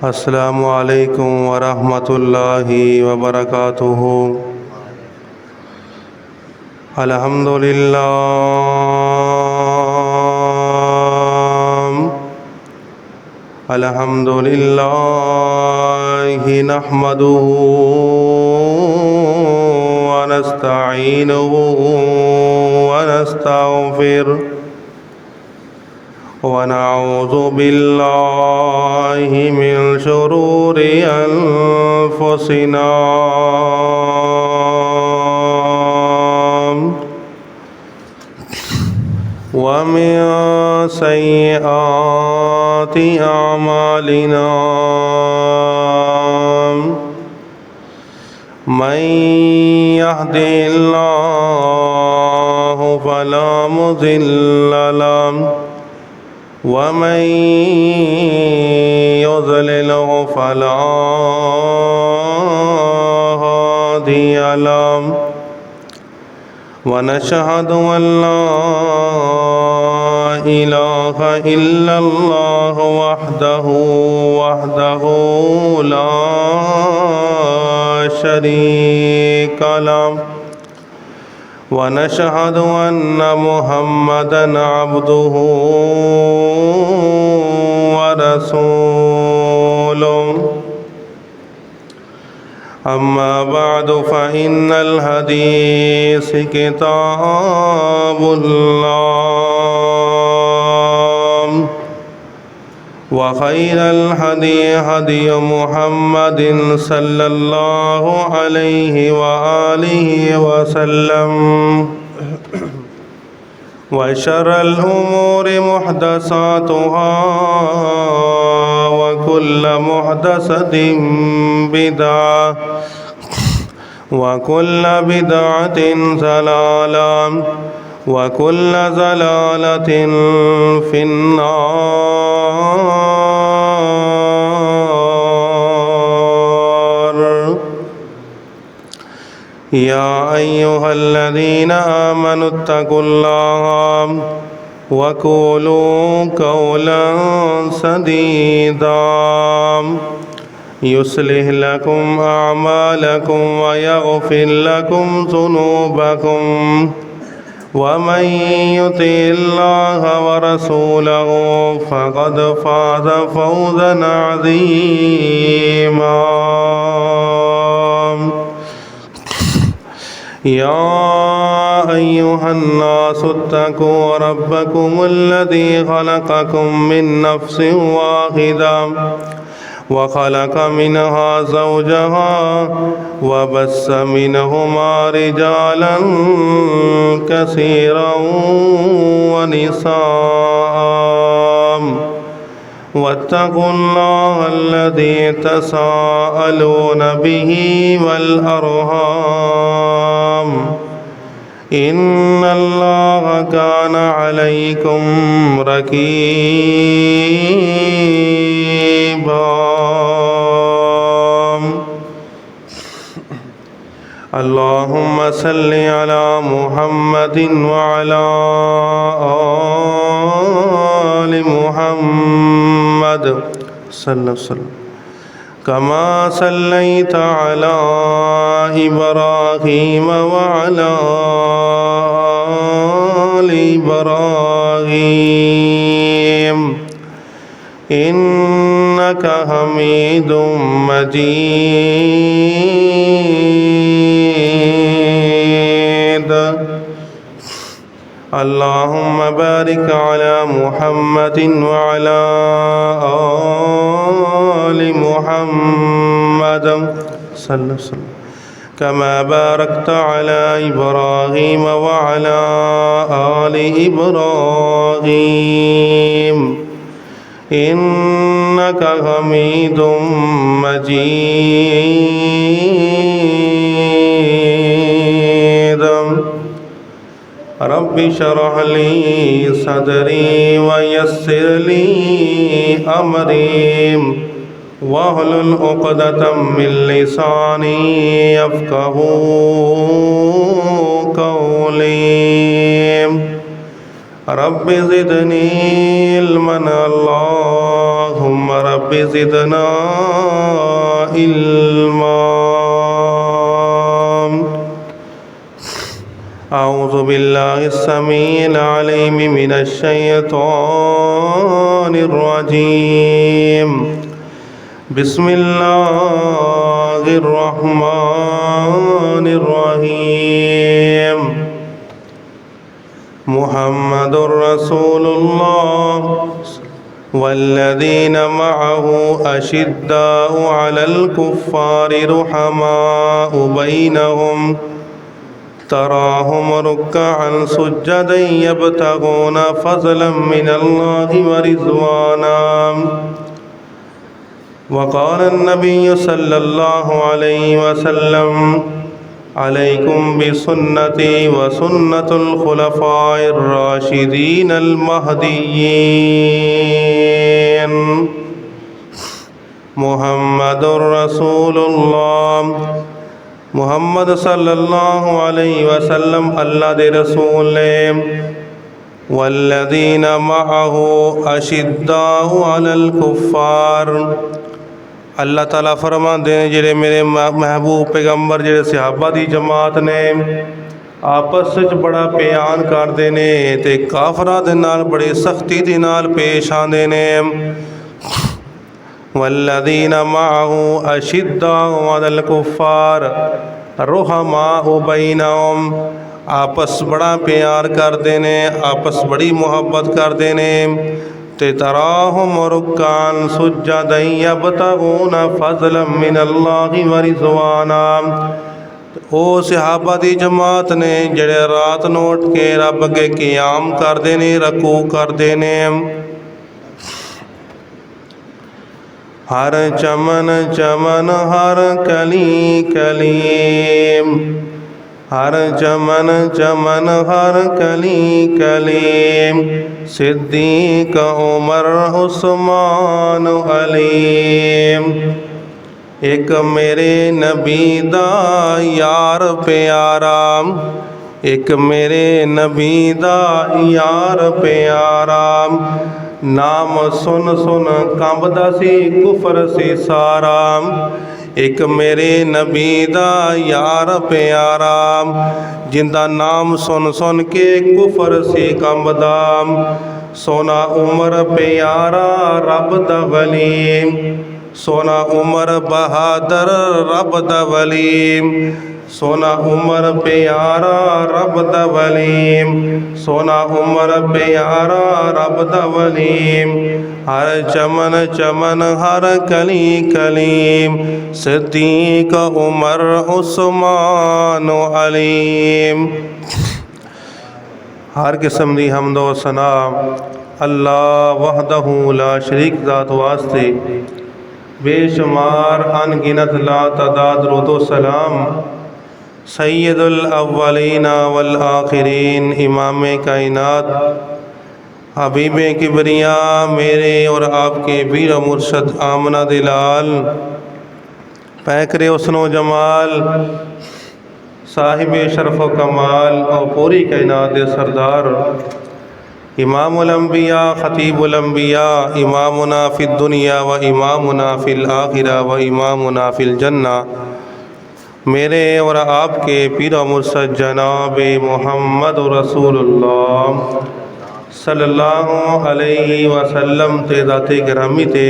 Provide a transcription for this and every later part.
अस्सलामु अलैकुम वरहमतुल्लाहि वबरकातुहु। अल्हम्दुलिल्लाहि नहमदुहु व नस्तईनुहु व नस्तगफिरुह व नऊज़ु बिल्लाहि मिन शुरूरि अनफुसिना व मिन सय्यिआति अमालिना। मन यहदिहिल्लाहु फला मुज़िल्ल लहु व मन युज़लिलहु फला हादिय लहु। व नशहदु अल्ला इलाहा इल्लल्लाहु वहदहु ला शरीका लहु व नशहदु अन्न मुहम्मदन अब्दुहु व रसूलुहु। अम्मा बअदु फ़इन्नल हदीस किताबुल्लाह व खैरल हदी हदी मुहम्मदिन सल्लल्लाहु अलैहि व आलिहि वसल्लम व शर्रल उमूरि मुहदसातुहा व कुल्ल मुहदसतिन बिदअह व कुल्ल बिदअतिन ज़लालह व कुल्ल ज़लालतिन फिन्नार। या अय्युहल्लज़ीना आमनुत्तकुल्लाह व क़ूलू क़ौलन सदीदा युस्लिह लकुम अअमालकुम व यग़फ़िर लकुम ज़ुनूबकुम व मन युतिइल्लाह व रसूलहु फ़क़द फ़ाज़ फ़ौज़न अज़ीमा। या अय्युहन्नासु इत्तक़ू रब्बकुमुल्लज़ी ख़लक़कुम मिन नफ़्सिन वाहिदा व ख़लक़ मिनहा ज़ौजहा व बस्स मिनहुमा रिजालन कसीरन व निसाअ वत्तक़ुल्लाह अल्लज़ी तसाअलून बिही वल अर्हाम इन्नल्लाह कान अलैकुम रक़ीबा। अल्लाहुम्मा सल्लि अला मुहम्मदिन व अला आलि मुहम्मद सल्लल्लाहु अलैहि वसल्लम कमा सल्लैता अला इब्राहीम व अला आलि इब्राहीम इन्नका हमीदुम मजीद। अल्लाहुम्मा बारिक अला मुहम्मदिन व अला आलि मुहम्मद सल्लल्लाहु अलैहि वसल्लम कमा बारकता अला इब्राहीम व अला आलि इब्राहीम इन्नका हमीदुम मजीद। रब्बि शरह ली सदरी व यस्सिर ली अमरी वहलुल उक़दतम मिन लिसानी यफ़क़हू क़ौली। रब्बि ज़िदनी इल्मन अल्लाहुम्मा रब ज़िदना इल्मा। अऊज़ु बिल्लाहि स्समीइल अलीम मिनश शैतानिर रजीम। बिस्मिल्लाहिर रहमानिर रहीम। मुहम्मदुर रसूलुल्लाह वल्लज़ीना मअहू अशिद्दाउ अलल कुफ़्फ़ारि रुहमाउ बैनहुम तराहुम रुक्कअन सुज्जदन यब्तगून फ़ज़लन मिनल्लाहि व रिज़वाना। वक़ाल अन्नबिय्यु सल्लल्लाहु अलैहि वसल्लम अलैकुम बिसुन्नती व सुन्नतुल खुलफ़ाइर राशिदीनल महदिय्यीन। मुहम्मदुर रसूलुल्लाह मुहम्मद सल्लल्लाहु अलैहि वसल्लम अल्लाह दे रसूल ने। वल्लज़ीना मअहू अशिद्दाउ अलल कुफ़्फ़ार। अल्लाह ताला फरमाते हैं जेड़े मेरे महबूब पैगंबर जेड़े सहाबा दी जमात ने आपस विच बड़ा प्यार करते ने ते काफरां दे नाल बड़ी सख्ती दे नाल पेश आंदे ने। वल्लज़ीना मअहू अशिद्दाउ अलल कुफ़्फ़ार रुहमाउ बैनहुम। आपस बड़ा प्यार करते ने, आपस बड़ी मुहब्बत करते ने। ते तराहुम रुक्कान सुज्जदन यब्तगून फ़ज़लन मिनल्लाहि व रिज़वाना। ओ सहाबा दी जमात ने जेड़े रात नूं उठ के रब अगे क़ियाम करते ने, रकू करते ने। हर चमन चमन हर कली कलीम। हर चमन चमन हर कली कलीम। सिद्दीक़ उमर उस्मान अलीम। एक मेरे नबी दा यार प्यारा, एक मेरे नबी दा यार प्यारा। नाम सुन सुन कंबदा सी कुफर सी सारा। एक मेरे नबी दा यार प्यारा जिंदा नाम सुन सुन के कुफर सी कंबदा। सोना उमर प्यारा रब दा वली, सोना उमर बहादुर रब दा वली। सोना उमर प्यारा रब दा वली, सोना उमर प्यारा रब दा वली। हर चमन चमन हर कली कलीम। सिद्दीक़ उमर उस्मान अलीम। हर किस्म दी हम्द व सना अल्लाह वहदहू ला शरीक ज़ात वास्ते। बेशुमार अनगिनत ला तादाद रुदो सलाम सैयदुल अव्वलीन वल आखिरीन इमाम कायनात हबीब किबरिया मेरे और आपके पीर मुर्शद आमना दिलाल पैकरे हुस्न व जमाल साहिब शरफ व कमाल और पूरी कायनात दे सरदार इमामुल अंबिया खतीबुल अंबिया इमामुना फिद दुनिया व इमामुना फिल आखिरा व इमामुना फिल जन्ना मेरे और आपके पीर मुर्शद जनाब मोहम्मद रसूलुल्लाह सल्लल्लाहु अलैहि वसल्लम ते ज़ाते गिरामी ते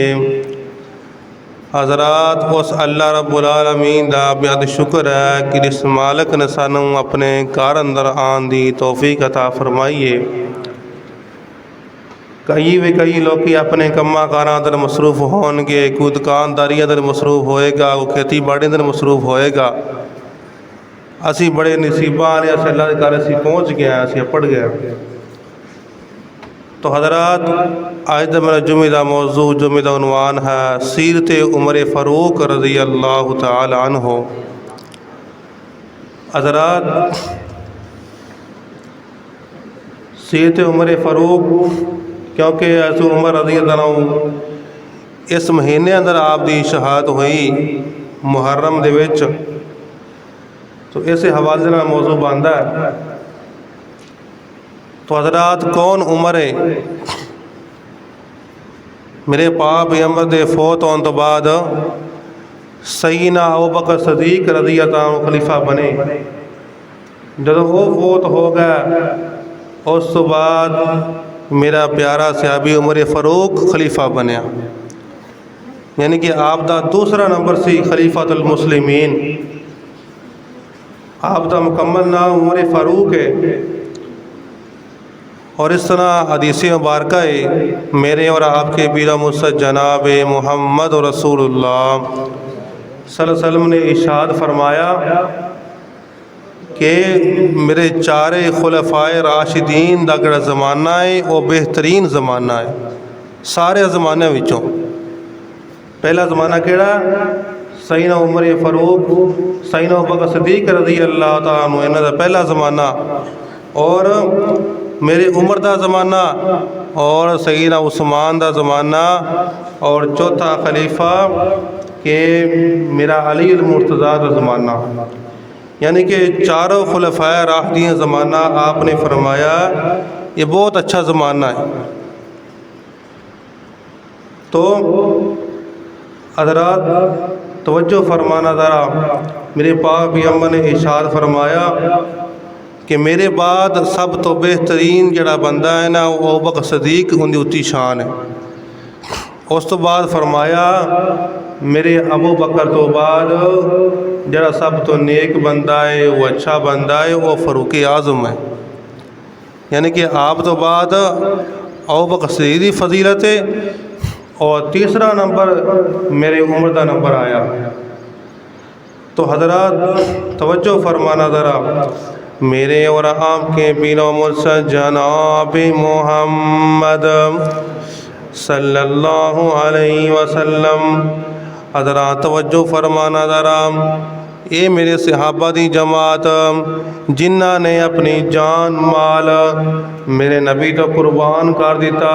हज़रात उस अल्लाह रब्बुल आलमीन दा बेहद शुक्र है कि जिस मालिक ने सानू अपने घर अंदर आन दी तौफीक अता फरमाई है। कई लोग अपने कम्मा कारां अंदर मसरूफ होणगे, कोई दुकानदारी अंदर मसरूफ होएगा, कोई खेती बाड़ी अंदर मसरूफ होएगा। असी बड़े नसीबा वाले अल्लाह के घर असी पहुँच गए, असी अपड़ गए। तो हज़रात आज का मेरा जुमे का मौजू जुमे का उन्वान है सीरत उमर फ़ारूक रज़ी अल्लाह तआला अन्हु। हज़रात सीरत उमर फ़ारूक क्योंकि हज़रत उमर रज़ी अल्लाह अन्हु इस महीने अंदर आप दी शहादत हुई मुहर्रम दे विच, तो इस हवाले नाल मौजू बनता है। तो हज़रात कौन उमर है? मेरे पाक पैगंबर दे फौत होने तो बाद सईदना अबू बकर सदीक रज़ी अल्लाह अन्हु खलीफा बने। जदों वो फौत हो गया उस तो बाद मेरा प्यारा सहाबी उमर फ़ारूक खलीफा बनया, यानी कि आप दा दूसरा नंबर सी खलीफातुल मुस्लिमीन। आप दा मुकम्मल नाम उमर फ़ारूक है। और इस तरह हदीस मुबारक है मेरे और आपके पीरा मुर्शद जनाब मोहम्मद रसूलुल्लाह सल्लल्लाहु अलैहि वसल्लम ने इरशाद फरमाया कि मेरे चारे खुलफाए राशिदीन दा जिहड़ा ज़माना है वो बेहतरीन ज़माना है सारे ज़माने विचों। पहला ज़माना केड़ा? सईदना उमर फ़ारूक, सईदना अबू बकर सदीक रज़ी अल्लाह तआला अन्हु, इन्हां दा पहला ज़माना। और मेरी उम्र का ज़माना और सईदना उस्मान का ज़माना और चौथा खलीफा के मेरा अली अल मुर्तज़ा का ज़माना, यानी कि चारों खुलफाए राशिदीन ज़माना आपने फरमाया ये बहुत अच्छा ज़माना है। तो हज़रात तवज्जो फरमाना ज़रा, मेरे पाक पैगंबर ने इरशाद फरमाया कि मेरे बाद सब तो बेहतरीन जड़ा बंदा है ना वो अबू बकर सदीक, उनकी उच्ची शान है। उस तो बाद फरमाया मेरे अबू बकर तो बाद जड़ा सब तो नेक बंदा है वो अच्छा बंदा है वो फ़ारूक आज़म है, यानी कि आप तो बाद अबू बकर सदीक की फजीलत है। और तीसरा नंबर मेरे उम्र का नंबर आया। तो हज़रात तवज्जो फरमाना ज़रा, मेरे और आपके पीरो मुर्शद जनाब मोहम्मद सल्लल्लाहु अलैहि वसल्लम, हज़रात तवज्जो फरमाना ज़रा, ये मेरे सहाबा दी जमात जिन्ना ने अपनी जान माल मेरे नबी तो कुर्बान कर दिता।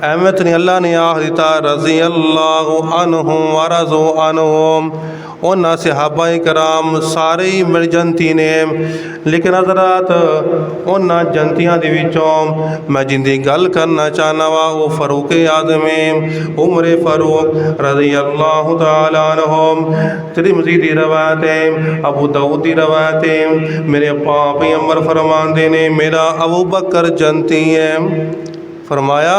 एवं नहीं अल्लाह ने आख दिता रज़ी अल्लाहु अन्हुम व रज़ू अन्हुम, उन्होंने सहाबा कराम सारे ही मेरी जनती ने। लेकिन हज़रात उन्होंने जनतियां दे विचों मैं जिंदी गल करना चाहना वा वो फ़ारूक आज़म उमर फ़ारूक रज़ी अल्लाह तआला अन्हुम। तिरमिज़ी दी रवायत है, अबू दाऊद दी रवायत है, मेरे पाक पैगंबर फरमाते ने मेरा अबू बकर जनती है। फरमाया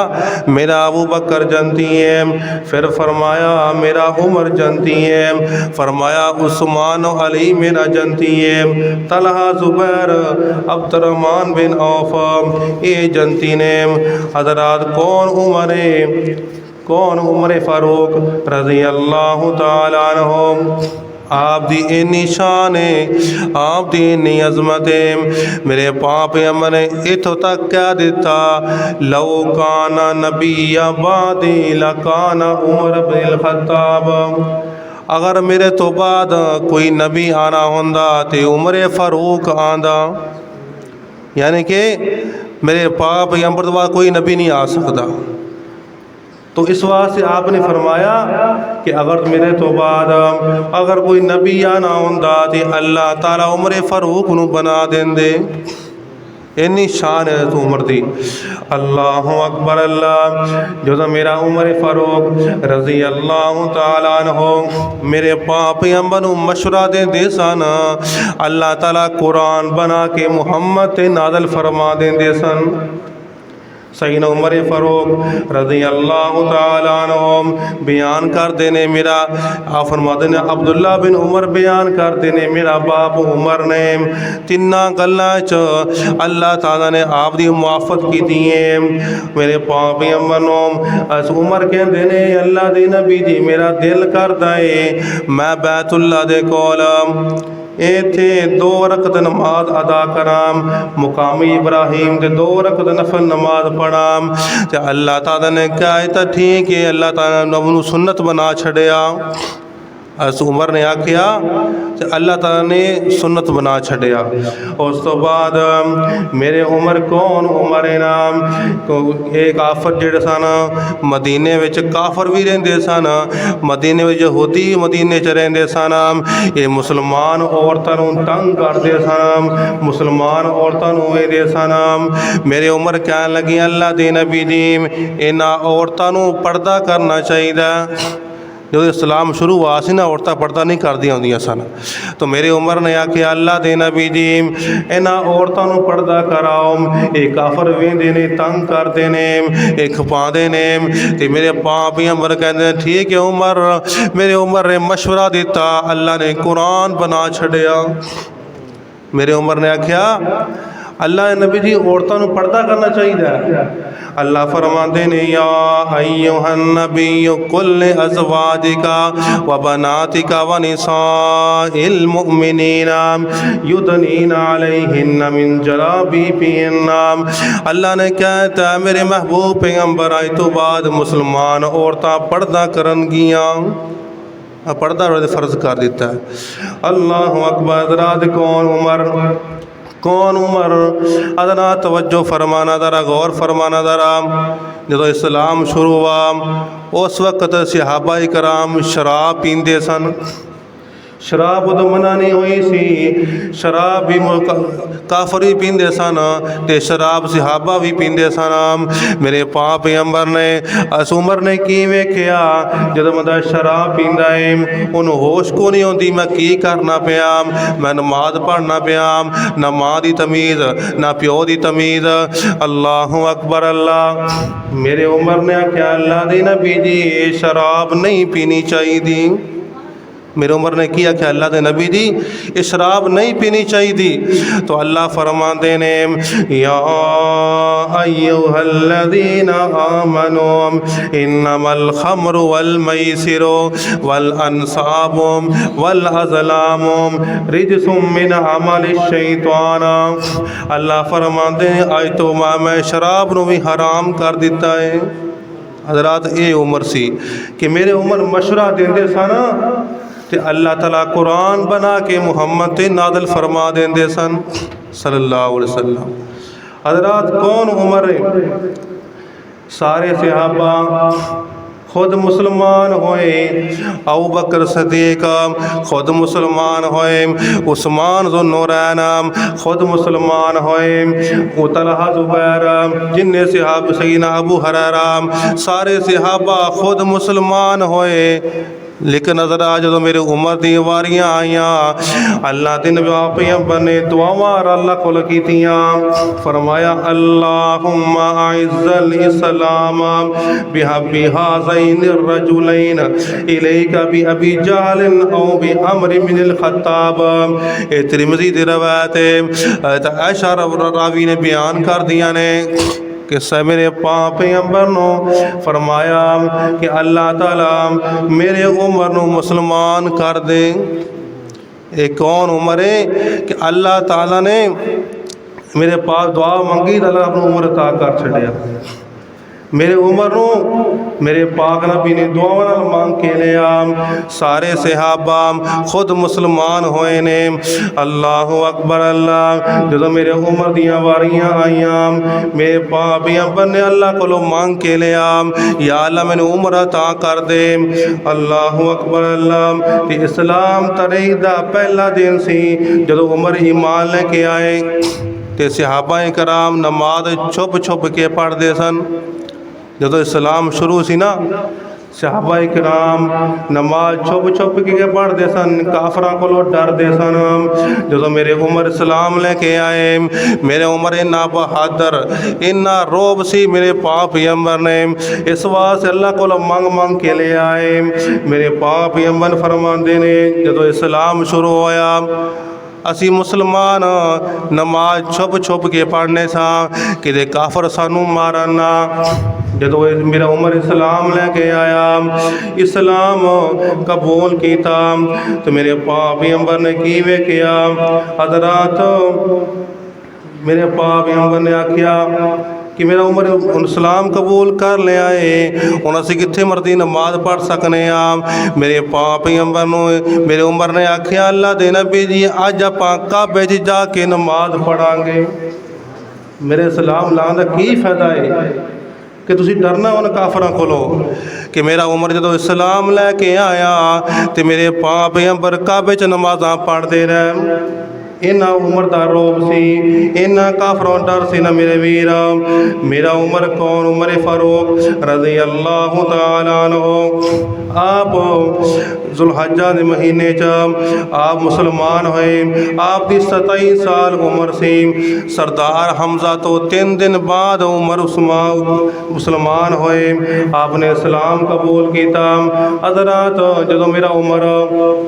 मेरा अबू बकर जनती है, फिर फरमाया मेरा उमर जनती है, फरमाया उस्मान अली मेरा जनती है, Talha Zubair Abdur Rahman bin Auf ये जनती ने। हज़रात कौन उमर है? कौन उमर फ़ारूक रज़ी अल्लाह तआला अन्हु। आप दी इन्नी शान है, आप दी इन्नी अजमत है। मेरे पाक पैगंबर ने इथों तक कह दिता लो काना नबिया बादी लकाना उमर बिन खत्ताब, अगर मेरे तो बाद कोई नबी आना होंदा तो उमर फ़ारूक आंदा, यानी कि मेरे पाक पैगंबर तो बाद कोई नबी नहीं आ सकता। तो इस वास्ते आपने फरमाया कि अगर मेरे तो बाद अगर कोई नबी आना होंदा तो अल्लाह ताला उमर फ़ारूक नूं बना देंदे। इन्नी शान है तो उमर दी। अल्लाह अकबर अल्लाह। जो मेरा उमर फ़ारूक रज़ी अल्लाह तआला अन्हु मेरे पाक पैगंबर नूं मशवरा देंदे सन, अल्लाह ताला कुरान बना के मुहम्मद ते नाज़िल फरमा देंदे सन। सईदना उमर फ़ारूक रज़ी अल्लाह तआला अन्हु बयान करते ने, मेरा आप फरमाते ने अब्दुल्ला बिन उमर बयान करते ने मेरा बाप उमर ने तिन्ना गल्लां च अल्लाह ताला ने आप दी मुआफ़त की है। मेरे पाक पैगंबर नूं अस उमर कहते ने अल्लाह दे नबी जी मेरा दिल करदा है मैं बैतुल्ला दे कोल इत्थे 2 रकत नमाज अदा कराम, मुकामी इब्राहिम के 2 रकत नफल नमाज पढ़ाम। तो अल्लाह ताला ने कहा तो ठीक है, अल्लाह ताला ने उन्होंने सुन्नत बना छड़िया। अस उमर ने आख्या तो अल्लाह ताला ने सुन्नत बना छड़िया। उस तो बाद मेरे उमर कौन उमर नाम ये काफर जिहड़े सन मदीने विच काफर भी रहिंदे सन, मदीने विच यहूदी मदीने च रहिंदे सन। ये मुसलमान औरतां नूं तंग करदे सन, मुसलमान औरतां नूं वेंदे सन। मेरे उमर कहन लगी अल्लाह दे नबी जी इन्हां औरतां नूं पर्दा करना चाहिए। जो इस्लाम शुरू हुआ सी ना औरतां पर्दा नहीं करदियां होंदियां सन, तो मेरे उमर ने आख्या अल्लाह दे नबी जी इन्हां औरतां नूं पर्दा कराओ, ये काफर वेंदे ने तंग करदे ने ये खपांदे ने। ते मेरे पाप ही उमर कहंदे ठीक है उमर। मेरे उमर ने मशवरा दिता, अल्लाह ने कुरान बना छड़िया। मेरे उमर ने आख्या अल्लाह नबी जी औरतों को पर्दा करना चाहिए। अल्लाह फरमाते ने या अय्युहन नबिय्यु कुल अज़वाजिका व बनातिका व निसाइल मुमिनीना युदनीना अलैहिन्ना मिन जलाबिबिहिन्ना। अल्लाह ने कहता है मेरे महबूब पैगंबर आए तो बाद मुसलमान औरतां पर्दा करनगियां, पर्दा फ़र्ज कर दिता है। अल्लाह अकबर। हज़रात कौन उमर कौन उमर अदना तवज्जो फरमाना दरा गौर फरमाना दरा। जो इस्लाम शुरू हुआ उस वक्त सहाबा कराम शराब पींदे सन। शराब उदों मना नहीं हुई सी, शराब भी काफर भी पींदे सन ते शराब सहाबा भी पींदे सन। मेरे पाक पैगंबर ने अस उमर ने की वेख्या जदों बंदा शराब पींदा है उन्होंने होश को नहीं आती मैं की करना पिया, मैं नमाज पढ़ना पिया, ना माँ की तमीज़ ना प्यो की तमीज़। अल्लाह अकबर अल्लाह। मेरे उमर ने आख्या अल्लाह दी नबी जी शराब नहीं पीनी चाहिए। मेरे उमर ने किया कि अल्लाह के नबी जी ये शराब नहीं पीनी चाहिए। तो अल्लाह फरमाते ने या अय्युहल्लज़ीना आमनू इन्नमल खम्रु वल मैसिरु वल अंसाबु वल अज़लामु रिजसुम मिन अमलिश शैतान। अल्लाह फरमाते हैं आज तो मैं शराब नूं भी हराम कर दिता है। हज़रात ये उमर सी कि मेरे उमर मशवरा देंदे सन ते अल्लाह ताला कुरान बना के मुहम्मद ते नादल फरमा देंदे सन सल्लल्लाहु अलैहि वसल्लम। हज़रात कौन उमर है? सारे सहाबा खुद मुसलमान होए, अबू बकर सदीक खुद मुसलमान होए, उस्मान ज़ुन्नूरैन खुद मुसलमान होए, तलहा ज़ुबैर जिन्ने सहाब सईदना अबू हुरैरा सारे सहाबा खुद मुसलमान होए। लेकिन नजर आ जो मेरे उमर दी वारियां आईयां अल्लाह के नबी पैगंबर ने दुआवां अल्लाह कोल कीतियां। फरमाया अल्लाहुम्मा अइज़्ज़ल इस्लाम बिहब्बि हाज़ैनिर रजुलैन इलैका बि अबी जहल औ बि अम्र बिन खत्ताब। ए तिरमिज़ी दी रवायत है आयशा रावी ने बयान कर दिया ने कि मेरे पाक पैगंबर नो फरमाया कि अल्लाह ताला मेरे उमर नू मुसलमान कर दे। एक कौन उमर है कि अल्लाह ताला ने मेरे पास दुआ मंगी तो अल्लाह अपनी उम्र अता कर छड़िया। मेरे उमर नू मेरे पाक नबी ने दुआवां नाल मंग के लिया। सारे सहाबा खुद मुसलमान होए ने। अल्लाह अकबर अल्लाह। जो मेरे उमर दियाँ वारियां आईयां मेरे पाक पैगंबर ने अल्लाह कोलों मंग के लिया या अल्लाह मैंने उम्र अता कर दे। अल्लाह अकबर अल्लाह। ते इस्लाम तरीक दा पहला दिन सी जो उमर ईमान लेके आए तो सहाबा कराम नमाज छुप छुप के पढ़ते सन। जो इस्लाम शुरू सी ना सहाबा कराम नमाज छुप छुप के पढ़ते सन, काफरां कोलों डरते सन। जो मेरे उमर इस्लाम लेके आए मेरे उमर इन्ना बहादुर इन्ना रोब सी मेरे पाक पैगंबर ने इस वास्ते अल्लाह कोलों मंग मंग के ले आए। मेरे पाक पैगंबर फरमाते ने जो इस्लाम शुरू होया असी मुसलमान नमाज छुप छुप के पढ़ने सा कि काफर सानू मारन ना। जो मेरा उमर इस्लाम लेके आया इस्लाम कबूल किया तो मेरे पाक पैगंबर ने की वेख्या। हज़रात मेरे पाक पैगंबर ने आख्या कि मेरा उमर इस्लाम कबूल कर लिया है, हुण असीं कित्थे मर्जी नमाज पढ़ सकने आ। मेरे पाक पैगंबर नूं मेरे उमर ने आख्या, अल्लाह दे नबी जी अज आपां काबे च जाके नमाज पढ़ांगे। मेरे सलाम लाने का की फायदा है कि तुसीं डरना उन काफरां कोलों कि मेरा उमर जदों इस्लाम लैके आया तो मेरे पाक पैगंबर काबे च नमाज़ां पढ़ते रहे। इन्ना उमर का रोब सी, इन्ना काफरों डर सी ना मेरे वीर। मेरा उमर कौन? उमर फारूक रज़ी अल्लाह तआला अन्हु। आप जुल्हज्जा के महीने च आप मुसलमान होए। आपकी 27 साल उम्र सी। सरदार हमजा तो 3 दिन बाद उमर मुसलमान होए, आपने इस्लाम कबूल किया। हज़रात जदों मेरा उमर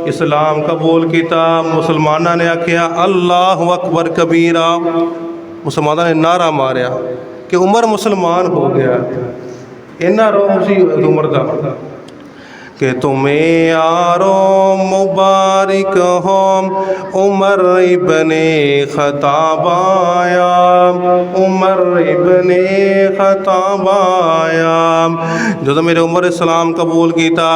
इस्लाम कबूल किया, मुसलमाना ने आख्या अल्लाहु अकबर कबीरा। मुसलमाना ने नारा मारिया कि उमर मुसलमान हो गया। इन्ना रोब सी उमर का कि तुम्हें यारो मुबारक हो उमर इब्ने ख़त्ताब आया, उमर इब्ने ख़त्ताब आया। जो मेरे उमर इस्लाम कबूल किया,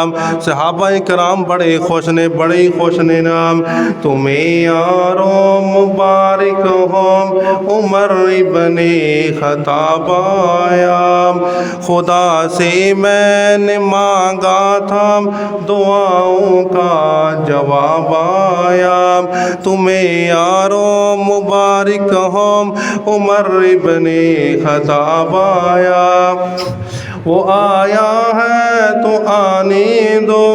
सहाबा कराम बड़े खुश ने, बड़े ही खुश ने नाम। तुम्हें यारो मुबारक हो उमर इब्ने ख़त्ताब आया। खुदा से मैंने मांगा था दुआओं का जवाब आया। तुम्हें यारो मुबारक हो उमर इब्ने ख़त्ताब आया। वो आया है तो आने दो,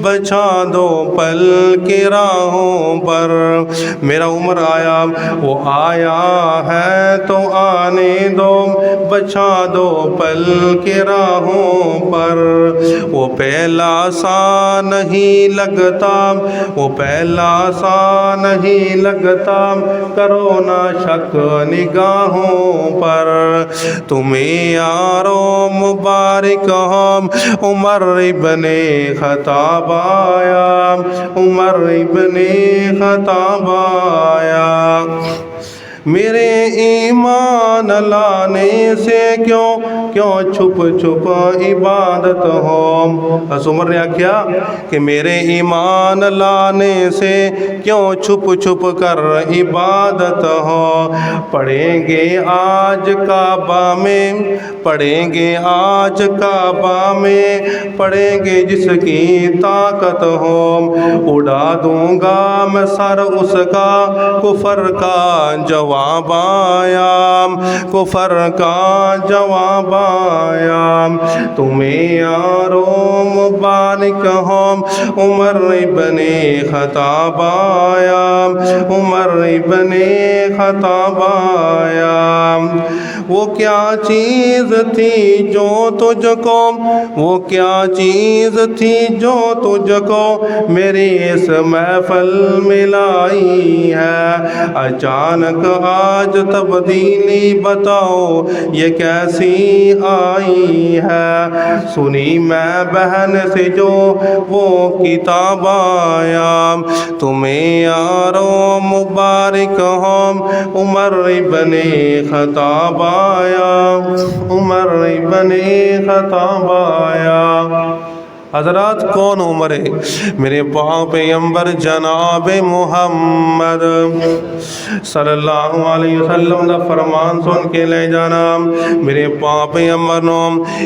बचा दो पल के राहों पर। मेरा उमर आया, वो आया है तो आने दो, बचा दो पल के राहों पर। वो पहला सा नहीं लगता, वो पहला सा नहीं लगता, करो ना शक निगाहों पर। तुम्हें यारो मुबारक हम उमर इब्ने ख़त्ताब आया, उमर इब्ने ख़त्ताब आया। मेरे ईमान लाने से क्यों छुप छुप इबादत हो। उमर ने आख्या कि मेरे ईमान लाने से क्यों छुप छुप कर इबादत हो। पढ़ेंगे आज काबा में, पढ़ेंगे आज काबा में, पढ़ेंगे जिसकी ताकत हो। उड़ा दूंगा मैं सर उसका, कुफर का जवाब आया, कुफर का जवाब आया। तुम्हें यारो मुबारक हो उमर इब्ने ख़त्ताब आया, उमर इब्ने ख़त्ताब आया। वो क्या चीज़ थी जो तुझको, वो क्या चीज़ थी जो तुझको मेरी इस महफल में लाई है। अचानक आज तब्दीली बताओ ये कैसी आई है। सुनी मैं बहन से जो वो किताब आया। तुम्हें यारो मुबारक हो उमर इब्ने ख़त्ताब आया, उमर इब्ने ख़त्ताब आया। हज़रात कौन उमर है? मेरे पाक पैगंबर जनाब मुहम्मद सल्लल्लाहु अलैहि वसल्लम का फरमान सुन के ले जाना। मेरे पाक पैगंबर नो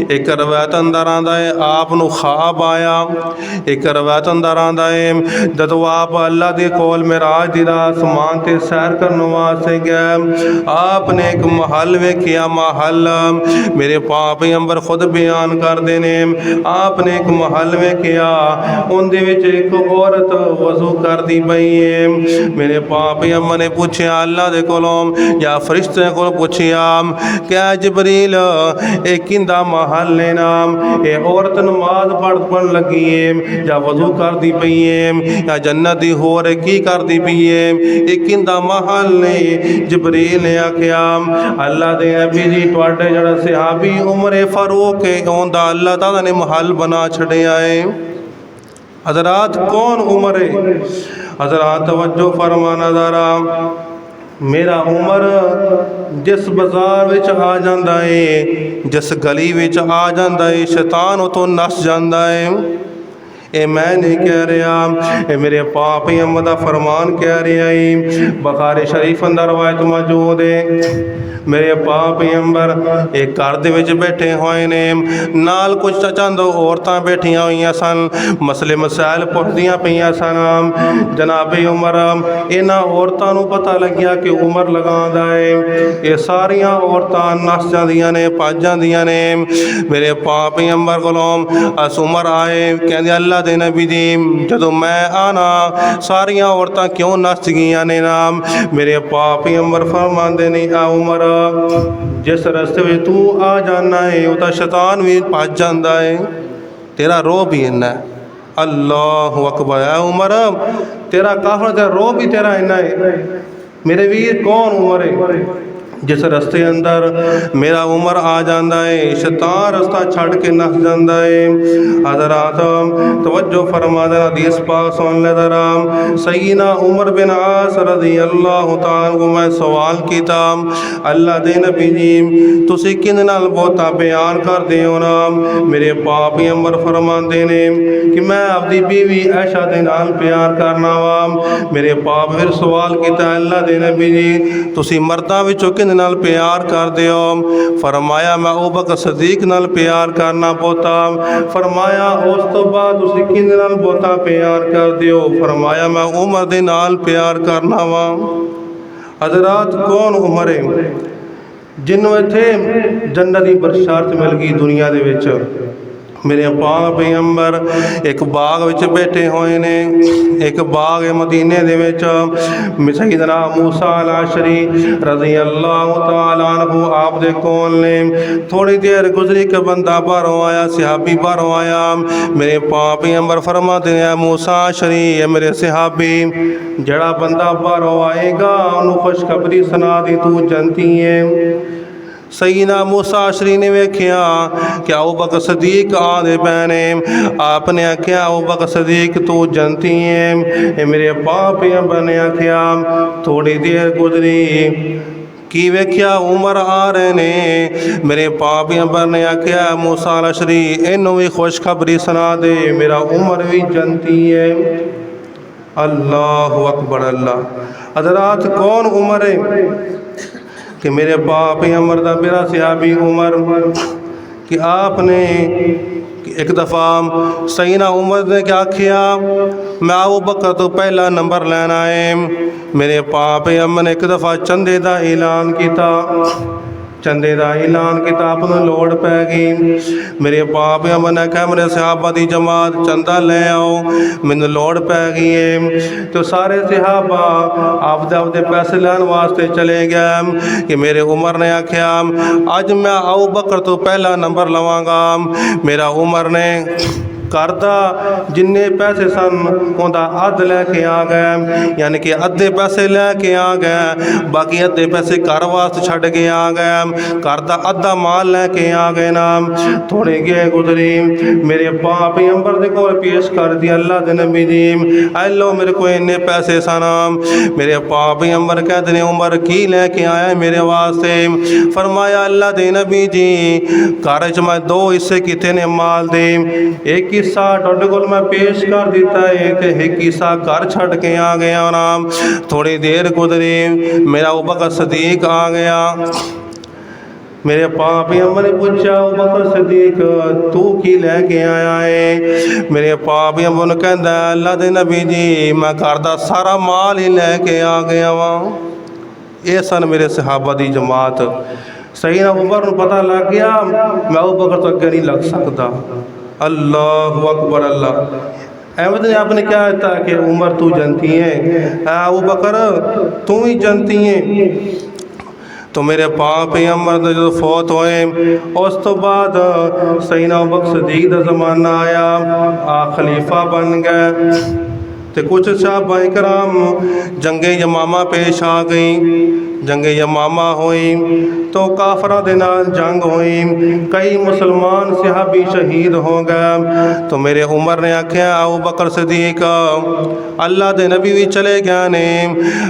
एक रवायत अंदर आंदा है, आप नू ख्वाब आया। एक रवायत अंदर आंदा है जदों आप अल्लाह दे कोल मेराज दी रात आसमान ते सैर करने वास्ते गए, आपने एक महल वेखिया। महल मेरे पाक पैगंबर खुद बयान करते ने, आपने एक महल वेखिया, उनदे विच एक औरत वजू करदी पई है। मेरे पाक पैगंबर ने पूछया अल्लाह दे कोलों या फरिश्ते को पूछया, क्या जिबरील एक किंदा महल ने नाम, ये औरत नमाज पढ़ लगी है या वजू करदी पई है या जन्नत दी होर की करदी पई है, ये किंदा महल ने। जिबरील ने आख्या अल्लाह दे नबी जी तुहाडे जड़ा सहाबी उमर फारूक है, उनदा अल्लाह ताला ने महल बना छड़िया है। हज़रात कौन उमर है? हज़रात तवज्जो फरमाना ज़रा। मेरा उमर जिस बाजार विच आ जांदा है, जिस गली विच आ जांदा है, शैतान उतों नस जांदा है। ये मैं नहीं कह रहा, ये मेरे पाक अम्मा दा फरमान कह रहा है। बुखारी शरीफ अंदर रवायत मौजूद है। मेरे पाक अंबर एक घर दे विच बैठे हुए ने, नाल कुछ चंद औरतां बैठियां हुई सन, मसले मसाइल पुछदियां पईयां सन। जनाबे उमर इन्हां औरतां नूं पता लग्या कि उमर लगांदा है, ये सारियां औरतां नस जांदियां ने, भज जांदियां ने। मेरे पाक अंबर कोलों अस उमर आए, कहंदे अल्लाह दे नबी जी जदों मैं आना सारियां औरतां क्यों नस गईयां ने नाम। मेरे पाक अंबर फरमांदे ने आ उमर जिस रस्ते में तू आ जाना है वह शैतान भी भज जाता है, तेरा रोह भी इन्ना है। अल्लाह अकबर। है उमर तेरा काफर तेरा रोह भी तेरा इन्ना है। मेरे वीर कौन उमर है जिस रस्ते अंदर मेरा उमर आ जाता है, शैतान रस्ता छड़ के नस जाता है। हज़रात तवज्जो फरमा देना, हदीस पाक सुन ले जरा। सैयदना उमर बिन आस रज़ी अल्लाह तआला को मैं सवाल किया, अल्लाह दे नबी जी तुसी किन नाल बहुता बयान करदे हो ना। मेरे पाक अमर फरमाते ने कि मैं अपनी बीवी ऐशा दे नाल प्यार करना वा। मेरे पाप फिर सवाल किया, अल्लाह दे नबी जी तुसी मर्दां विचों किन नाल प्यार करदे हो। फरमाया मैं अबू बकर सदीक नाल प्यार करना पोता। फरमाया उस तो बाद तुसी किन नाल बहुता प्यार करदे हो। फरमाया मैं उमर दे नाल प्यार करना वा। हज़रात कौन उमर है जिन्हों इत्थे जन्नत दी बरशारत मिल गई दुनिया दे विच। मेरे पाक पैगंबर एक बाग विच बैठे हुए ने, एक बाग है मदीने दे विच। सैयदना मूसा अल-अशरी रज़ी अल्लाह तआला अन्हु आप दे कोल ने। थोड़ी देर गुजरी के बंदा बाहरों आया, सहाबी बाहरों आया। मेरे पाक पैगंबर फरमाते हैं मूसा अशरी है मेरे सहाबी, जड़ा बंदा बाहरों आएगा उन्होंने खुशखबरी सुना दी तू जनती है। सैयदना मूसा अशरी ने वेख्या कि अबू बकर सदीक आदे पैने। आपने आख्या अबू बकर सदीक तू जनती है। मेरे पाप ने आख्या थोड़ी देर गुजरी की वेख्या उमर आ रहे ने। मेरे पाप ने आख्या मूसा अशरी इनू भी खुशखबरी सुना दे, मेरा उमर भी जनती है। अल्लाह अकबर। अल्लाह। हज़रात कौन उमर है कि मेरे पाप अमर दा मेरा सहाबी उमर कि आपने एक दफ़ा सैयदना उमर ने क्या आख्या मैं अबू बकर तो पहला नंबर लेना है। मेरे पाप अमर ने एक दफ़ा चंदे का ऐलान किया, चंदे का ऐलान किया, आप लोड़ पै गई। मेरे पाप अमर ने कहा मेरे सहाबा की जमात चंदा ले आओ, मैनू लोड़ पै गई है। तो सारे सहाबा आपदे आपदे पैसे लैन वास्ते चले गए कि मेरे उमर ने आख्या अज मैं अबू बकर तो पहला नंबर लवांगा। मेरा उमर ने करदा जिन्ने पैसे सन उनका अध लैके आ गए, यानी कि अद्धे पैसे लैके आ गए, बाकी अद्धे पैसे घर वास्ते छड़ के आ गए। घर का अद्धा माल लैके आ गए नाम। थोड़े गए गुजरी मेरे पाप अंबर दे कोल पेश कर दिया, अल्लाह दे नबी जी ऐ लो मेरे को इन्ने पैसे सन। मेरे पाप अंबर कहते ने उमर की लैके आया मेरे वास्ते। फरमाया अल्लाह दे नबी जी घर च मैं दो हिस्से किते ने माल दे, एक हिस्सा तुहाडे कोल मैं पेश कर दिता है ते एक हिस्सा घर छड़ के आ गया नाम। थोड़ी देर गुजरी मेरा अबू बकर सदीक आ गया। मेरे पाप अम्मा ने पूछा अबू बकर सदीक तू की लैके आया है। मेरे पाप अम्मा ने कहता अल्लाह दे नबी जी मैं घर का सारा माल ही लैके आ गया वा। ये सन मेरे सहाबा दी जमात। सैयदना उमर नूं पता लग गया मैं अबू बकर तो अगे नहीं लग सकता। अल्लाह अकबर। अल्लाह। अहमद ने आपने क्या कहता कि उमर तू जनती है, अबू बकर तू ही जनती है। तो मेरे पाप अमर जो फौत होए उस तो बाद सैयदना अबू बकर सदीक का जमाना आया, आ खलीफा बन गए। तो कुछ सहाबाए कराम जंगे यमामा पेश आ गई। जंगे यमामा हुई तो काफरा दे नाल जंग हुई, कई मुसलमान सहाबी शहीद हो गए। तो मेरे उमर ने आख्या अबू बकर सदीक अल्लाह दे नबी भी चले गए ने,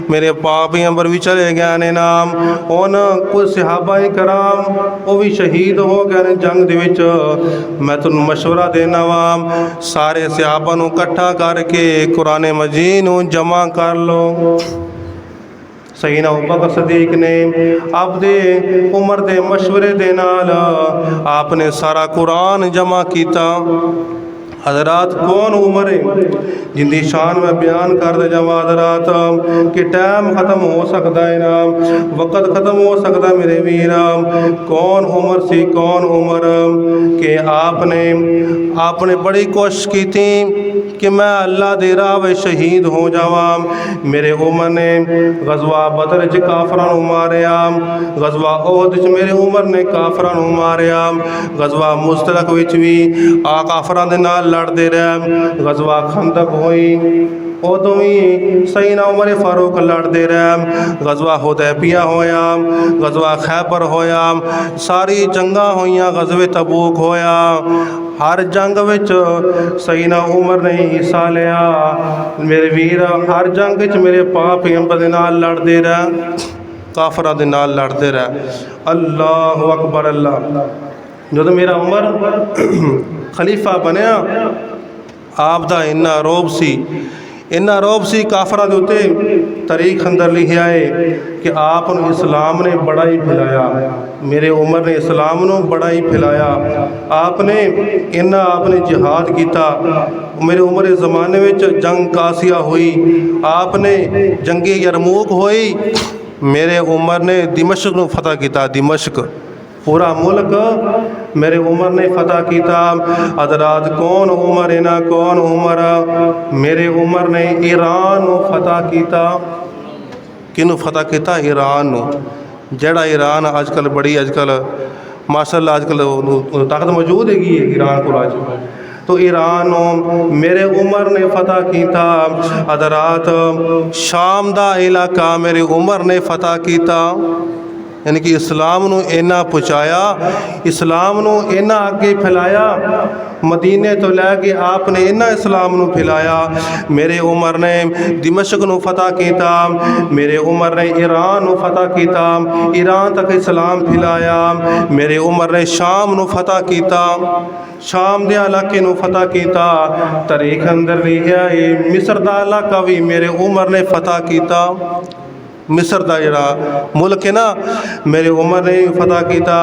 मेरे पाक पैगंबर भी चले गए ने नाम, उन कुछ सहाबाए कराम वो भी शहीद हो गए ने जंग दे विच। मैं तुहानू मशवरा देना वा सारे सहाबा नू इकट्ठा करके कुरान मजीद नू जमा कर लो। सईदना अबू बकर सदीक ने आपदे उमर दे मशवरे दे नाल आपने सारा कुरान जमा किया। हजरात कौन उमर है जिंदी शान में बयान कर दे जावा हजरात कि टाइम ख़त्म हो सकता है ना, वक़्त ख़त्म हो सकता है मेरे वीर। कौन उमर सी, कौन उमर कि आपने बड़ी कोशिश की थी कि मैं अल्लाह दे राह में शहीद हो जावा। मेरे उमर ने गज़वा बदर च काफरां नूं मारिया, गज़वा ओहद च मेरे उमर ने काफरां नूं मारिया, गज़वा मुस्तलक विच भी आ काफरां दे नाल लड़ते रहे। गज़वा खंदक हुई उदों भी सईदना उमर फारूक लड़ते रहे। गज़वा हुदैबिया होया, गज़वा खैबर होया, सारी जंगां होईयां, गज़वे तबूक होया। हर जंग विच सईदना उमर ने हिस्सा लिया। मेरे वीर हर जंग विच मेरे पाक पैगंबर दे नाल लड़ते रहे, काफरां दे नाल लड़ते रहे। अल्लाह अकबर अल्लाह। जदों मेरा उमर खलीफा बनया आप दा इन्ना रोब सी काफरां दे उत्ते तरीक अंदर लिखिया है कि आप इस्लाम ने बड़ा ही फैलाया। मेरे उमर ने इस्लाम नूं बड़ा ही फैलाया। आपने जिहाद किया। मेरे उमर के ज़माने में जंग कासिया हुई, आपने जंगे यरमूक हुई। मेरे उमर ने दिमश्क नूं फतह किया। दिमश्क पूरा मुल्क मेरे उमर ने फतह किया। हज़रात कौन उमर है ना, कौन उमर? मेरे उमर ने ईरान नूं फतह किया। किनू फतह किया? ईरान नूं। जड़ा ईरान अजकल बड़ी अजकल माशाअल्लाह अजकल ताकत मौजूद हैगी ईरान को अज। तो ईरान मेरे उमर ने फतह किया। हज़रात शाम दा इलाका मेरे उमर ने फतह किया। यानी कि इस्लाम नूं इन्ना पहुँचाया, इस्लाम नूं इन्ना अगे फैलाया। मदीने तो लैके आपने इन्ना इस्लाम नूं फैलाया। मेरे उमर ने दिमश्क नूं फतह किया। मेरे उमर ने ईरान नूं फतह किया, ईरान तक इस्लाम फैलाया। मेरे उमर ने शाम नूं फतह किया, शाम दे इलाके नूं फतह किया। तरीख अंदर लिखिया है मिस्र दा इलाका भी मेरे उमर ने फतह किया। मिस्र का जड़ा मुल्क है ना मेरे उमर ने फतह किया।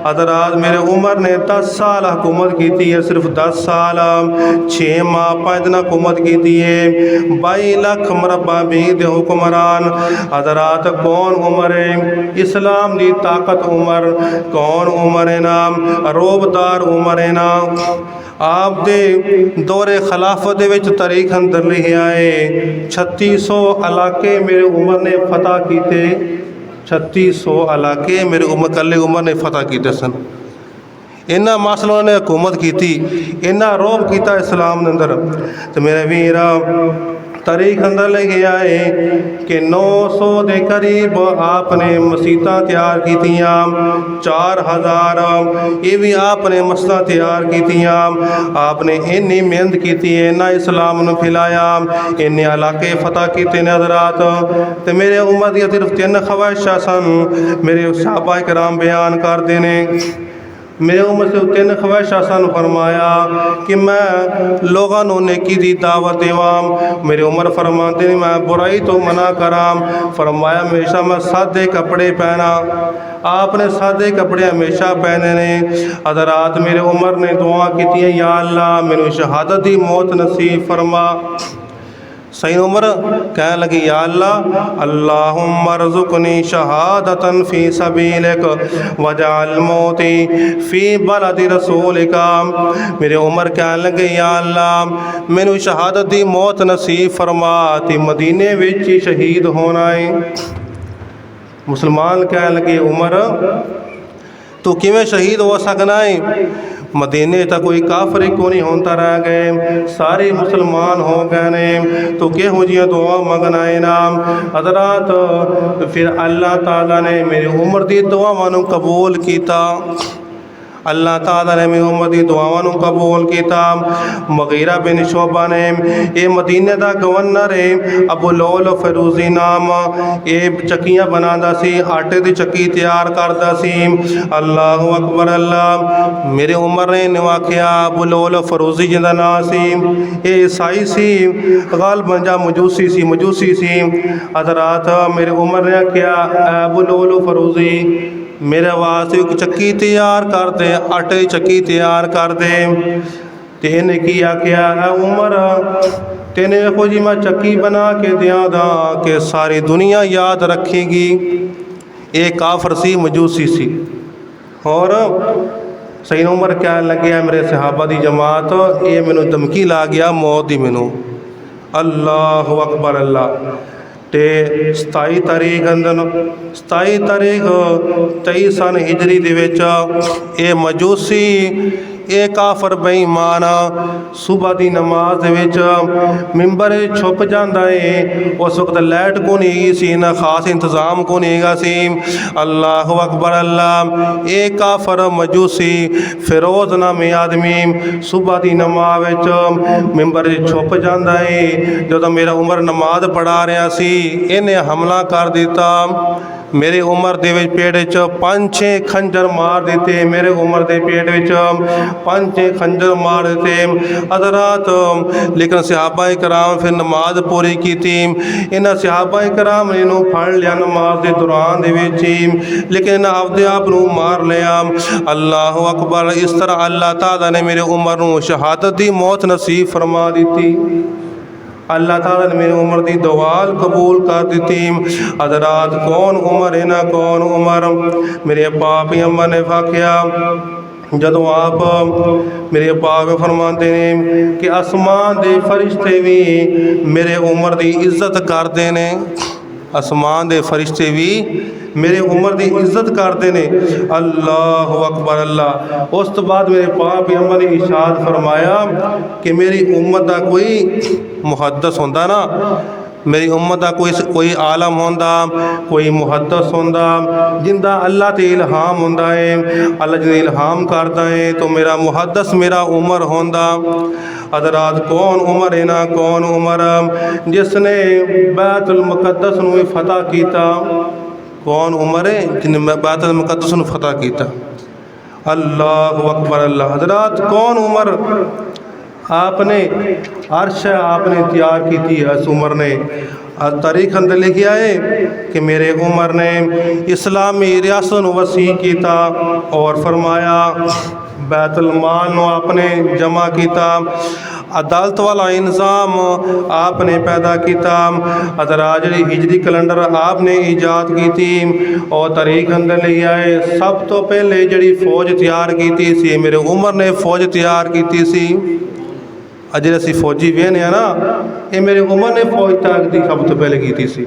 हज़रात मेरे उमर ने 10 साल हुकूमत की है, सिर्फ 10 साल 6 माह 5 दिन हुकूमत की है। 22 लाख मरबा भी दे हुक्मरान। हज़रात कौन उमर है? इस्लाम की ताकत उमर। कौन उमर है नाम? रोबदार उमर है ना। आप दे दौरे खिलाफत दे विच तारीख अंदर लिखिया है 3600 इलाके मेरे उमर ने फतह किए। 3600 इलाके मेरे उमर कल्ले उमर ने फतह किए सन। इन्ना मासलों ने हुकूमत की, इन्ना रोब किया इस्लाम अंदर। तो मेरे वीर तारीख अंदर लिखे आए कि 900 के करीब आपने मसीतां तैयार की, 4000 ये भी आपने मस्जिदां तैयार की। आपने इन्नी मेहनत की, इन्ना इस्लाम नूं फैलाया, इन्ने इलाके फतह किए ने हज़रात। तो मेरे उम्मत दी सिर्फ 3 ख्वाहिशां सन मेरे सहाबा कराम बयान करते हैं। मेरे उम्र से 3 ख्वाहिशां सन फरमाया कि मैं लोगों को नेकी दी दावत देवां। मेरे उमर फरमाते हैं मैं बुराई तो मना कराम। फरमाया हमेशा मैं सादे कपड़े पहना। आपने सादे कपड़े हमेशा पहने ने। हज़रात मेरे उमर ने दुआ की या अल्लाह मैनू शहादत दी मौत नसीब फरमा। सही उमर कहने लगी या अल्लाह अल्लाहुम्मा रज़ुक़नी शहादतन फ़ी सबीलिक वजअल मौती फ़ी बलदि रसूलिका। मेरे उमर कहने लगे या अल्लाह मैनू शहादत दी मौत नसीब फरमा ते मदीने विच ही शहीद होना है। मुसलमान कहने लगे उमर तू किवें शहीद हो सकना है? मदीने तो कोई काफर ही को नहीं होता रह गए, सारे मुसलमान हो गए ने। तो किहो जिहियां दुआ मंगना ना हज़रात। फिर अल्लाह ताला ने मेरी उम्र की दुआवां नूं कबूल किया। अल्लाह ताला ने मेरी उम्र की दुआवां नूं कबूल किया। मगीरा बिन शोबा ने, ये मदीने का गवर्नर है, अबू लोल फरूजी नाम, ये चक्कियां बनाता सी, आटे की चक्की तैयार करता सी। अल्लाह अकबर अल्लाह। मेरी उम्र ने इन्हूं आखिया, अबू लोल फरूजी जिंदा नाम सी, ये ईसाई सी, गालबन जा मजूसी सी। हज़रात मेरी उम्र ने आखिया, अबू लोल फरूजी मेरे वास्ते एक चक्की तैयार कर दे, आटे की चक्की तैयार कर दे। तो इन्हें की आख्या, उमर तेने देखो जी मैं चक्की बना के दिया दा कि सारी दुनिया याद रखेगी। ये काफर सी, मजूसी सी। और सही उमर क्या लगे मेरे सहाबा की जमात, ये मैनू धमकी ला गया मौत की मैनू। अल्लाह अकबर अल्लाह। तो 27 तारीख 23 सन हिजरी दे विच ये मजूसी, ये काफर बेईमान सुबह की नमाज दे विच मिंबर छुप जाता है। उस वक्त लाइट को नहीं सी, ना खास इंतजाम को नहीं गा सी। अल्लाह अकबर अल्लाह। ये काफर मजूसी फिरोज नामी आदमी सुबह की नमाज विच मिंबर छुप जाता है। जो मेरा उमर नमाज पढ़ा रहा सी, इन्हें हमला कर दिता। मेरे उमर दे पेट 5-6 खंजर मार दिते। मेरे उमर के पेट 5-6 खंजर मार दिते हज़रात। लेकिन सहाबा कराम फिर नमाज पूरी की। इन्होंने सहाबा कराम ने इन्हूं फड़ लिया नमाज के दौरान लेकिन आपदे आप नूं मार लिया। अल्लाह अकबर। इस तरह अल्लाह ताला ने मेरे उमर नूं शहादत की मौत नसीब फरमा दी। अल्लाह ताला ने मेरी उम्र की दुआ कबूल कर दी। हज़रात कौन उमर है ना कौन उमर। मेरे पाप अम्मा ने आख्या, जदों आप मेरे पाक फरमाते हैं कि आसमान के फरिश्ते भी मेरे उमर की इज्जत करते हैं। आसमान के फरिश्ते भी मेरे उमर की इज्जत करते हैं। अल्लाह अकबर अल्लाह। उस तो बाद मेरे पाक अम्मा ने इरशाद फरमाया कि मेरी उम्मत का कोई मुहद्दस होंदा ना, मेरी उम्मत का कोई आलम होंदा, कोई मुहद्दस होंदा जिंदा अल्लाह ते इल्हाम होंदा है, अल्लाह जिन्हें इल्हाम करता है, तो मेरा मुहद्दस मेरा उमर होंदा। हज़रात कौन उमर है ना कौन उमर जिसने बैतुल मुक़द्दस नूं फतह किया। कौन उमर है जिन्हें बैतुल मुक़द्दस नूं फतह किया। अल्लाह अकबर अल्लाह। हज़रात कौन उमर आपने अर्श आपने तैयार की थी। इस उमर ने तारीख अंदर लिखा है कि मेरे उमर ने इस्लामी रियासत वसी किया और फरमाया बैतुल माल आपने जमा किया। अदालत वाला इंतज़ाम आपने पैदा किया। हज़रात जी हिजरी कैलेंडर आपने ईजाद की थी और तारीख अंदर लिया है। सब तो पहले जी फौज तैयार की सी मेरे उमर ने फौज तैयार की सी। अजे असी फौजी वेने ना, ये मेरे उमर ने फौज तैयार की सब तो पहले की सी।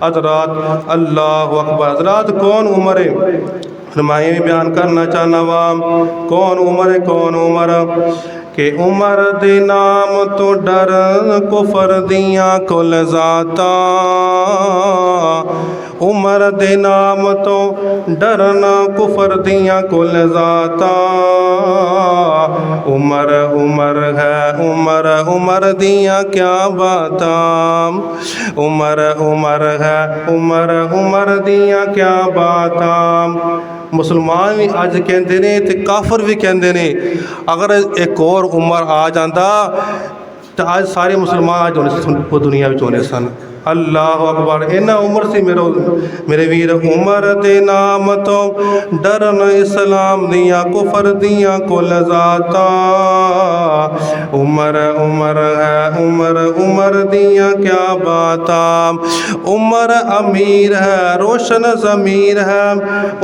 हज़रात अल्लाह अकबर। हज़रात कौन उमर है मैं भी बयान करना चाहना वा। कौन उमर है कौन उमर के उमर दे नाम तो डर कुफर दियाँ कुल जाता। उमर दे नाम तो डरना कुफर दियाँ कुल जाता। उमर उमर है उमर उमर दियाँ क्या बातां। उमर उमर है उमर उमर दियाँ क्या बातां। मुसलमान भी अज कहते ने ते काफर भी कहते ने। अगर एक और उमर आ जाता तो अज सारे मुसलमान अज होने दुनिया में होने सन। अल्लाह अकबर। इन्ना उमर से मेरे वीर उमर दे नाम तो डरन इस्लाम दियाँ कुफर दियाँ कुल जाता। उमर उमर है उमर उमर दियाँ क्या बातां। उमर अमीर है रोशन ज़मीर है।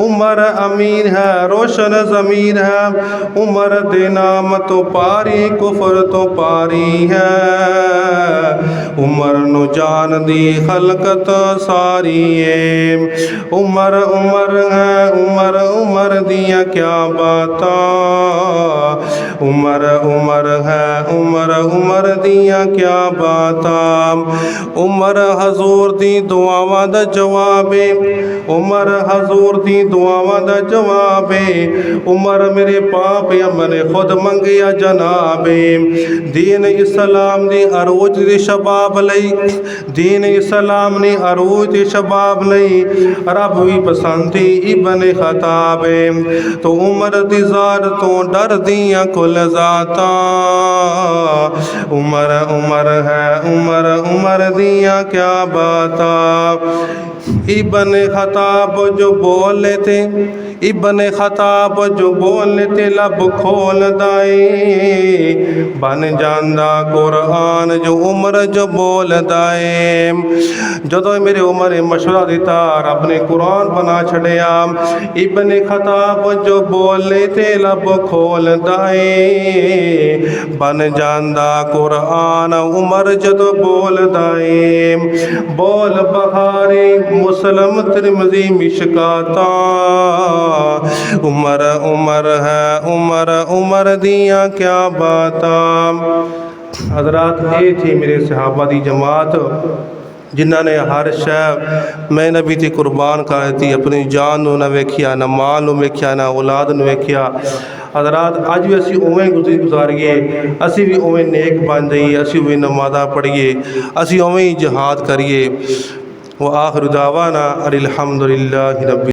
उमर अमीर है रोशन ज़मीर है। उमर दे नाम तो पारी कुफर तो पारी है। उमर मैनू जान दी खलकत सारी है। उमर उमर है उमर उमर दिया क्या बातां, उमर उमर है उमर उमर दिया क्या बातां। उमर हजूर दी दुआवां दा जवाब है, उमर हजूर दी दुआवां दा जवाब है। उमर मेरे पाप मैंने खुद मंगिया जनाब है। दीन इस्लाम दी अरूज दी शबाब लई, दीन इस्लाम ने अरूज दी शबाब लई रब भी पसंदी इब्न खताब है। तो उमर दी ज़ात तो डर दिया कुल ज़ातां, उमर उमर है उमर उमर दिया क्या बातां। इब्न खताब जो बोले थे, इब्न खताब जो बोले थे लब खोल दाए, बन जांदा कुरान जो उमर जो बोल दाए। जदों मेरे उमर मशवरा दिता रब ने कुरान बना छड़िया। इब्न खताब जो बोले थे लब खोल दाए, बन जांदा कुरान उमर जदों बोल दाए। बोल बहारी मुस्लिम तिरमिज़ी मिशकाता, उमर उमर है उमर उमर दिया क्या बातां। हज़रात ये थी मेरे सहाबा दी जमात जिन्हों ने हर शह मैं नबी ती कुर्बान कर दी, अपनी जान न वेख्या, ना मां नूं वेख्या, ना औलाद नूं वेख्या। हज़रात अज भी असी उवें गुजारिए, असी भी उवें नेक बन जाइए, असी उवें नमाज़ां पढ़िए, असी उवें ही जिहाद करिए। व आखिर दावाना अनिल हम्दुलिल्लाहि रब्बिल